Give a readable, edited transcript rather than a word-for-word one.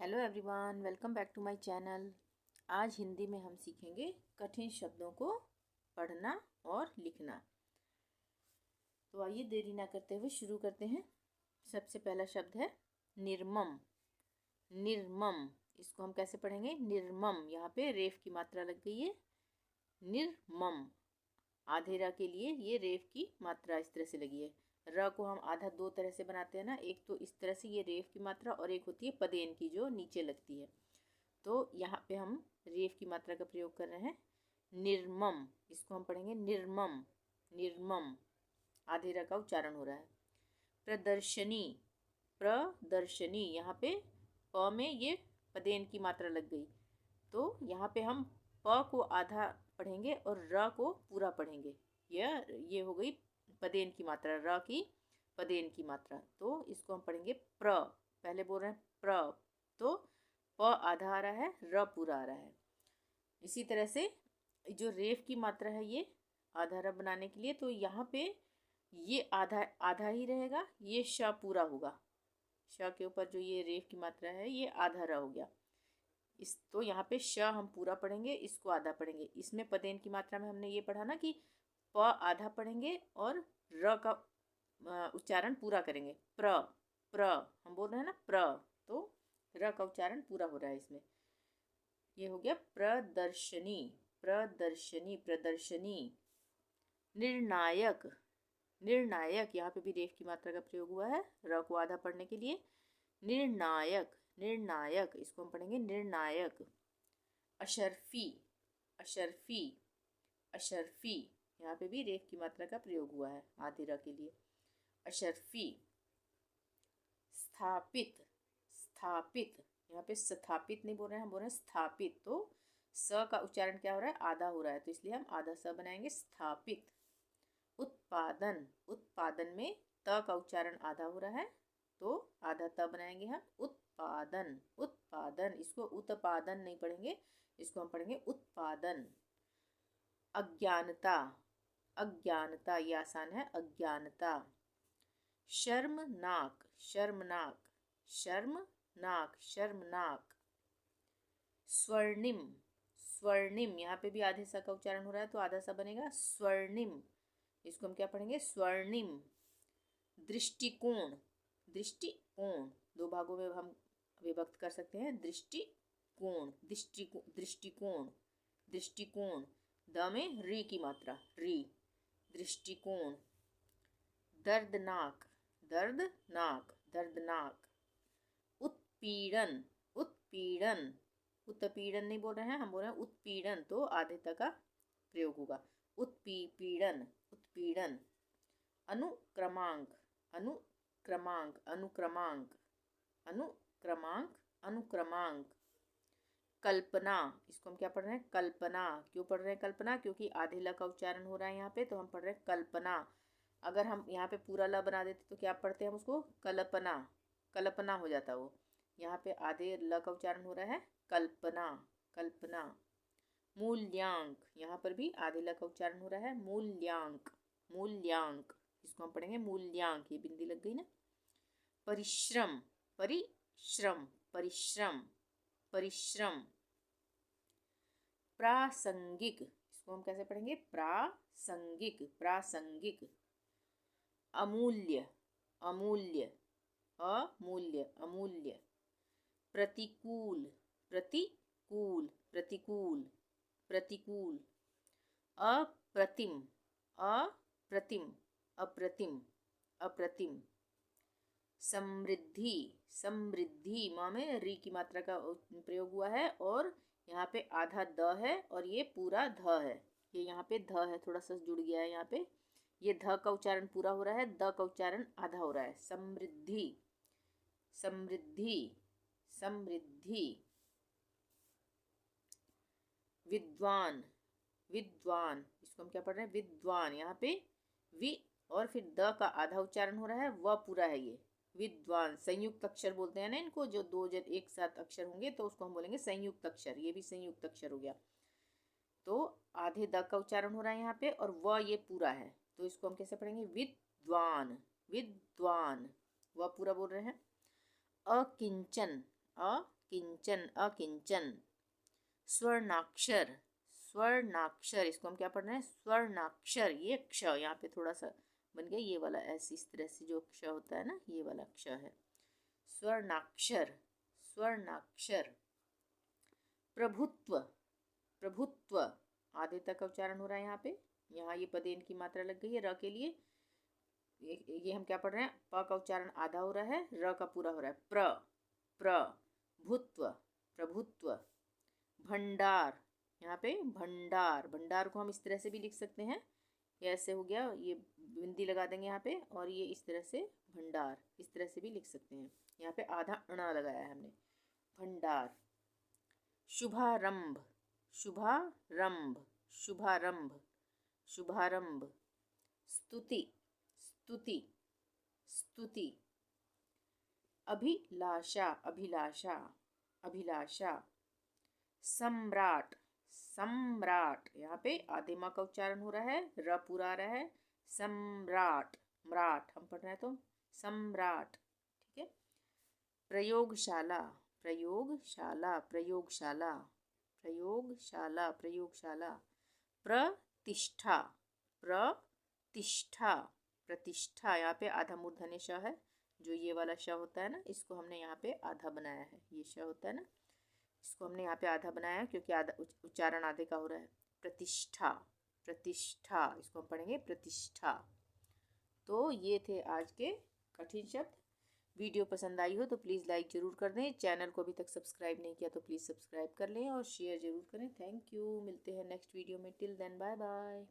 Hello everyone, welcome back to my channel. आज हिंदी में हम सीखेंगे कठिन शब्दों को पढ़ना और लिखना। तो आइए देरी ना करते हुए शुरू करते हैं। सबसे पहला शब्द है निर्मम। निर्मम, इसको हम कैसे पढ़ेंगे? निर्मम, यहाँ पे रेफ की मात्रा लग गई है। निर्मम, आधे र के लिए ये रेफ की मात्रा इस तरह से लगी है। र को हम आधा दो तरह से बनाते हैं ना, एक तो इस तरह से ये रेफ की मात्रा और एक होती है पदेन की जो नीचे लगती है। तो यहाँ पे हम रेफ की मात्रा का प्रयोग कर रहे हैं। निर्मम, इसको हम पढ़ेंगे निर्मम। निर्मम, आधे र का उच्चारण हो रहा है। प्रदर्शनी। प्रदर्शनी, यहाँ पे प में ये पदेन की मात्रा लग गई, तो यहाँ पे हम प को आधा पढ़ेंगे और र को पूरा पढ़ेंगे। ये हो गई पदेन की मात्रा, र की पदेन की मात्रा। तो इसको हम पढ़ेंगे प्र। पहले बोल रहे हैं प्र, तो प आधा आ रहा है, र पूरा आ रहा है। इसी तरह से जो रेफ की मात्रा है ये आधा र बनाने के लिए, तो यहाँ पे ये आधा आधा ही रहेगा, ये श पूरा होगा। श के ऊपर जो ये रेफ की मात्रा है ये आधा र हो गया। इस तो यहाँ पे श हम पूरा पढ़ेंगे, इसको आधा पढ़ेंगे। इसमें पदेन की मात्रा में हमने ये पढ़ा ना कि प आधा पढ़ेंगे और र का उच्चारण पूरा करेंगे। प्र प्र हम बोल रहे हैं ना प्र, तो र का उच्चारण पूरा हो रहा है इसमें। ये हो गया प्रदर्शनी। प्रदर्शनी, प्रदर्शनी। निर्णायक। निर्णायक, यहाँ पे भी रेफ की मात्रा का प्रयोग हुआ है र को आधा पढ़ने के लिए। निर्णायक, निर्णायक, इसको हम पढ़ेंगे निर्णायक। अशर्फी। अशर्फी, अशर्फी, यहाँ पे भी रेफ की मात्रा का प्रयोग हुआ है आधे र के लिए। अशर्फी। स्थापित। स्थापित, यहाँ पे स्थापित नहीं बोल रहे हैं, हम बोल रहे हैं स्थापित। तो स का उच्चारण क्या हो रहा है? आधा हो रहा है, तो इसलिए हम आधा स बनाएंगे, स्थापित। उत्पादन। उत्पादन में त का उच्चारण आधा हो रहा है, तो आधा त बनाएंगे हम, उत्पादन। उत्पादन, इसको उत्पादन नहीं पढ़ेंगे, इसको हम पढ़ेंगे उत्पादन। अज्ञानता। अज्ञानता, ये आसान है, अज्ञानता। शर्मनाक। शर्मनाक, शर्मनाक, शर्मनाक। स्वर्णिम। स्वर्णिम, यहाँ पे भी आधे सा का उच्चारण हो रहा है, तो आधा सा बनेगा स्वर्णिम। इसको हम क्या पढ़ेंगे? स्वर्णिम। दृष्टिकोण। दृष्टिकोण, दो भागों में हम विभक्त कर सकते हैं। दृष्टिकोण, दृष्टिकोण, दृष्टिकोण। द में री की मात्रा, री। दृष्टिकोण। दर्दनाक। दर्दनाक, दर्दनाक। उत्पीड़न। उत्पीड़न, उत्पीड़न नहीं बोल रहे हैं, हम बोल रहे हैं उत्पीड़न, तो आधे तक का प्रयोग होगा। उत्पीड़न, उत्पीड़न। अनुक्रमांक। अनुक्रमांक, अनुक्रमांक, अनुक्रमांक, अनुक्रमांक। कल्पना, इसको हम क्या पढ़ रहे हैं? कल्पना। क्यों पढ़ रहे हैं कल्पना? क्योंकि आधे ल का उच्चारण हो रहा है यहाँ पे, तो हम पढ़ रहे हैं कल्पना। अगर हम यहाँ पे पूरा ल बना देते तो क्या पढ़ते हैं हम उसको? कल्पना। कल्पना हो जाता वो। यहाँ पे आधे ल का उच्चारण हो रहा है, कल्पना, कल्पना। मूल्यांक, यहाँ पर भी आधे ल का उच्चारण हो रहा है, मूल्यांक, मूल्यांक। इसको हम पढ़ेंगे मूल्यांक, ये बिंदी लग गई ना। परिश्रम। परिश्रम, परिश्रम, परिश्रम। प्रासंगिक, इसको हम कैसे पढ़ेंगे? प्रासंगिक, प्रासंगिक। अमूल्य। अमूल्य, अमूल्य, अमूल्य। प्रतिकूल। प्रतिकूल, प्रतिकूल, प्रतिकूल। अप्रतिम। अप्रतिम, अप्रतिम, अप्रतिम। समृद्धि। समृद्धि, म में री की मात्रा का प्रयोग हुआ है, और यहाँ पे आधा द है और ये पूरा ध है। ये यहाँ पे ध है, थोड़ा सा जुड़ गया है यहाँ पे। ये ध का उच्चारण पूरा हो रहा है, द का उच्चारण आधा हो रहा है। समृद्धि। समृद्धि, समृद्धि। विद्वान। विद्वान, इसको हम क्या पढ़ रहे हैं? विद्वान। यहाँ पे वि और फिर द का आधा उच्चारण हो रहा है, व पूरा है ये। विद्वान, संयुक्त अक्षर बोलते हैं ना इनको, जो दो जब एक साथ अक्षर होंगे तो उसको हम बोलेंगे संयुक्त अक्षर। ये भी संयुक्त अक्षर हो गया। तो आधे द का उच्चारण हो रहा है यहाँ पे, और व ये पूरा है, तो इसको हम कैसे पढ़ेंगे? विद्वान। विद्वान, व पूरा बोल रहे हैं। अकिंचन। किंचन, अकिंचन। स्वर्णाक्षर, स्वर्णाक्षर, इसको हम क्या पढ़ रहे हैं? स्वर्णाक्षर। ये क्ष यहाँ पे थोड़ा सा बन गया, ये वाला ऐसे इस तरह से जो क्ष होता है ना, ये वाला क्ष है। स्वर्णाक्षर, स्वर्णाक्षर। प्रभुत्व, प्रभुत्व, आधे तक का उच्चारण हो रहा है यहाँ पे। यहाँ ये पदेन की मात्रा लग गई है र के लिए। ये हम क्या पढ़ रहे हैं? प का उच्चारण आधा हो रहा है, र का पूरा हो रहा है। प्रभुत्व, प्रभुत्व। भंडार, यहाँ पे भंडार, भंडार को हम इस तरह से भी लिख सकते हैं। ये ऐसे हो गया, ये बिंदी लगा देंगे यहाँ पे, और ये इस तरह से भंडार, इस तरह से भी लिख सकते हैं। यहाँ पे आधा अणा लगाया है हमने। भंडार। शुभारंभ, शुभारंभ, शुभारंभ, शुभारंभ। स्तुति, स्तुति, स्तुति। अभिलाषा, अभिलाषा, अभिलाषा। सम्राट, सम्राट, यहाँ पे आधे माँ का उच्चारण हो रहा है, र पूरा आ रहा है। सम्राट, म्राट हम पढ़ रहे हैं तो सम्राट, ठीक है। प्रयोगशाला, प्रयोगशाला, प्रयोगशाला, प्रयोगशाला, प्रयोगशाला। प्रतिष्ठा, प्रतिष्ठा, प्रतिष्ठा, यहाँ पे आधा मूर्धन्य श है, जो ये वाला श होता है ना, इसको हमने यहाँ पे आधा बनाया है। ये श होता है ना, इसको हमने यहाँ पे आधा बनाया है क्योंकि आधा उच्चारण आधे का हो रहा है। प्रतिष्ठा, प्रतिष्ठा, इसको हम पढ़ेंगे प्रतिष्ठा। तो ये थे आज के कठिन शब्द। वीडियो पसंद आई हो तो प्लीज़ लाइक ज़रूर कर दें। चैनल को अभी तक सब्सक्राइब नहीं किया तो प्लीज़ सब्सक्राइब कर लें और शेयर ज़रूर करें। Thank you. मिलते हैं नेक्स्ट वीडियो में। Till then bye bye.